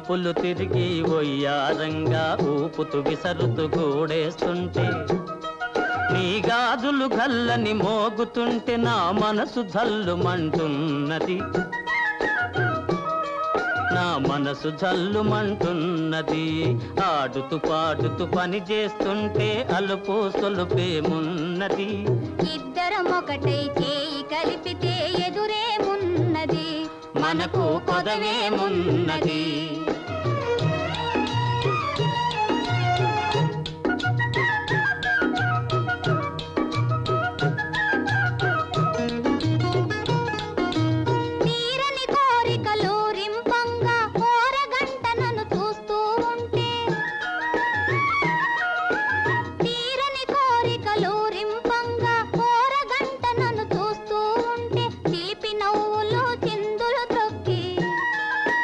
వంపులు తిరిగి ఒయ్యారంగా ఊపుతూ విసరుతూ గూడేస్తుంటే నీ గాజులు గల్లని మోగుతుంటే నా మనసు జల్లుమంటున్నది నా మనసు జల్లుమంటున్నది ఆడుతూ పాడుతూ పని చేస్తుంటే అలుపు సొలుపేమున్నది ఇద్దరం ఒకటై చేయి కలిపితే ఎదురేమున్నది మనకు కొదవేమున్నది